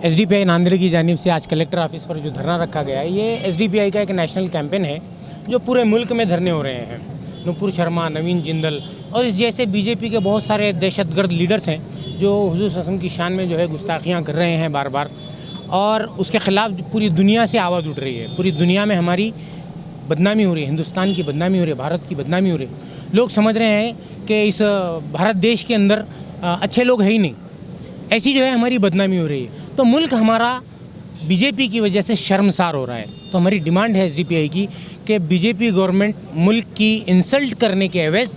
SDPI Nanded की जानिब से आज कलेक्टर ऑफिस पर जो धरना रखा गया है, ये एसडीपीआई का एक नेशनल कैंपेन है जो पूरे मुल्क में धरने हो रहे हैं। नुपुर शर्मा, नवीन जिंदल और इस जैसे बीजेपी के बहुत सारे दहशतगर्द लीडर्स हैं जो हुजूर सल्लल्लाहु की शान में जो है गुस्ताखियाँ कर रहे हैं बार बार, और उसके ख़िलाफ़ पूरी दुनिया से आवाज़ उठ रही है। पूरी दुनिया में हमारी बदनामी हो रही है, हिंदुस्तान की बदनामी हो रही है, भारत की बदनामी हो रही है। लोग समझ रहे हैं कि इस भारत देश के अंदर अच्छे लोग हैं ही नहीं, ऐसी जो है हमारी बदनामी हो रही है। तो मुल्क हमारा बीजेपी की वजह से शर्मसार हो रहा है। तो हमारी डिमांड है एसडीपीआई की कि बीजेपी गवर्नमेंट मुल्क की इंसल्ट करने के एवज़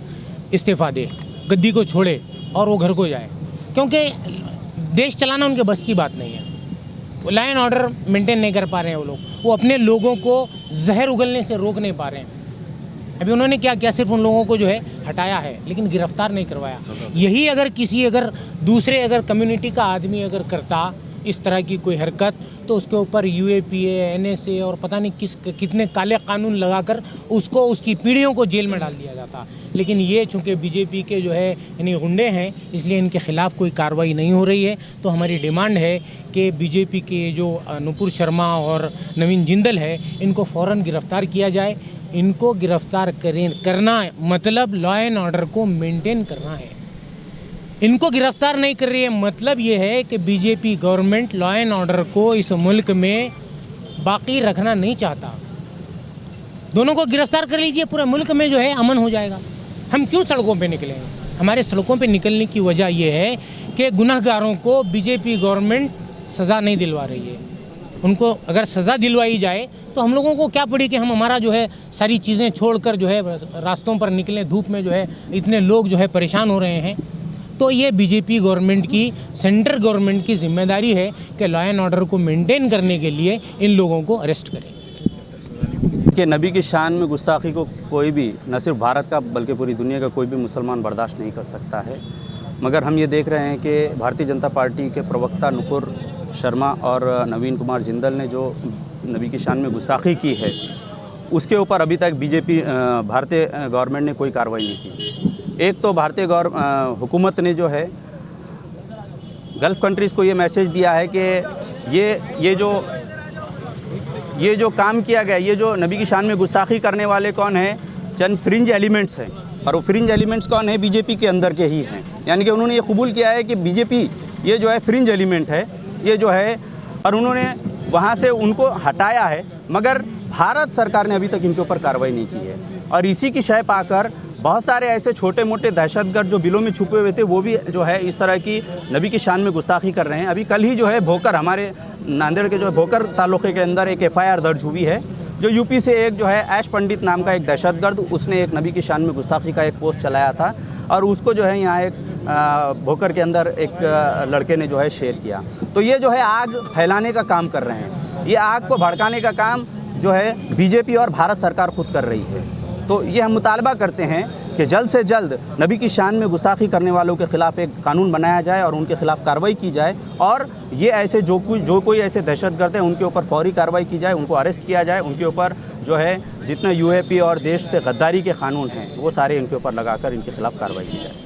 इस्तीफ़ा दे, गद्दी को छोड़े और वो घर को जाए, क्योंकि देश चलाना उनके बस की बात नहीं है। वो लॉ एंड ऑर्डर मेंटेन नहीं कर पा रहे हैं वो अपने लोगों को जहर उगलने से रोक नहीं पा रहे हैं। अभी उन्होंने क्या किया, सिर्फ उन लोगों को जो है हटाया है, लेकिन गिरफ्तार नहीं करवाया। यही अगर दूसरे कम्युनिटी का आदमी अगर करता इस तरह की कोई हरकत, तो उसके ऊपर यूएपीए, एनएसए और पता नहीं कितने काले कानून लगाकर उसको उसकी पीढ़ियों को जेल में डाल दिया जाता। लेकिन ये चूँकि बीजेपी के जो है यानी गुंडे हैं, इसलिए इनके ख़िलाफ़ कोई कार्रवाई नहीं हो रही है। तो हमारी डिमांड है कि बीजेपी के जो नुपुर शर्मा और नवीन जिंदल है, इनको फ़ौरन गिरफ़्तार किया जाए। इनको गिरफ़्तार करना मतलब लॉ एंड ऑर्डर को मेंटेन करना है। इनको गिरफ्तार नहीं कर रही है मतलब ये है कि BJP government law and order को इस मुल्क में बाकी रखना नहीं चाहता। दोनों को गिरफ्तार कर लीजिए, पूरे मुल्क में जो है अमन हो जाएगा। हम क्यों सड़कों पे निकलेंगे? हमारे सड़कों पे निकलने की वजह ये है कि गुनाहगारों को बीजेपी गवर्नमेंट सज़ा नहीं दिलवा रही है। उनको अगर सज़ा दिलवाई जाए तो हम लोगों को क्या पड़ी कि हम हमारा जो है सारी चीज़ें छोड़कर जो है रास्तों पर निकलें, धूप में जो है इतने लोग जो है परेशान हो रहे हैं। तो ये बीजेपी गवर्नमेंट की, सेंट्रल गवर्नमेंट की जिम्मेदारी है कि लॉ एंड ऑर्डर को मेंटेन करने के लिए इन लोगों को अरेस्ट करें। कि नबी की शान में गुस्ताखी को कोई भी, न सिर्फ भारत का बल्कि पूरी दुनिया का कोई भी मुसलमान बर्दाश्त नहीं कर सकता है। मगर हम ये देख रहे हैं कि भारतीय जनता पार्टी के प्रवक्ता नुपुर शर्मा और नवीन कुमार जिंदल ने जो नबी की शान में गुस्ताखी की है, उसके ऊपर अभी तक बीजेपी भारतीय गवर्नमेंट ने कोई कार्रवाई नहीं की। एक तो भारतीय हुकूमत ने जो है गल्फ़ कंट्रीज़ को ये मैसेज दिया है कि ये जो काम किया गया, ये जो नबी की शान में गुस्ताखी करने वाले कौन हैं, चंद फ्रिंज एलिमेंट्स हैं, और वो फ्रिंज एलिमेंट्स कौन है, बीजेपी के अंदर के ही हैं। यानी कि उन्होंने ये कबूल किया है कि बीजेपी ये जो है फ्रिंज एलिमेंट है, ये जो है, और उन्होंने वहाँ से उनको हटाया है। मगर भारत सरकार ने अभी तक इनके ऊपर कार्रवाई नहीं की है। और इसी की शय पाकर बहुत सारे ऐसे छोटे मोटे दहशतगर्द जो बिलों में छुपे हुए थे, वो भी जो है इस तरह की नबी की शान में गुस्ताखी कर रहे हैं। अभी कल ही जो है भोकर, हमारे नांदेड़ के जो है भोकर तालुके के अंदर एक एफआईआर दर्ज हुई है, जो यूपी से एक जो है ऐश पंडित नाम का एक दहशतगर्द, उसने एक नबी की शान में गुस्ताखी का एक पोस्ट चलाया था, और उसको जो है यहाँ एक भोकर के अंदर एक लड़के ने जो है शेयर किया। तो ये जो है आग फैलाने का काम कर रहे हैं। ये आग को भड़काने का काम जो है बीजेपी और भारत सरकार खुद कर रही है। तो ये हम मुतालबा करते हैं कि जल्द से जल्द नबी की शान में गुस्ताखी करने वालों के ख़िलाफ़ एक कानून बनाया जाए और उनके ख़िलाफ़ कार्रवाई की जाए, और ये ऐसे जो कोई ऐसे दहशतगर्द हैं उनके ऊपर फौरी कार्रवाई की जाए, उनको अरेस्ट किया जाए। उनके ऊपर जो है जितने यूएपी और देश से गद्दारी के कानून हैं वो सारे इनके ऊपर लगाकर इनके ख़िलाफ़ कार्रवाई की जाए।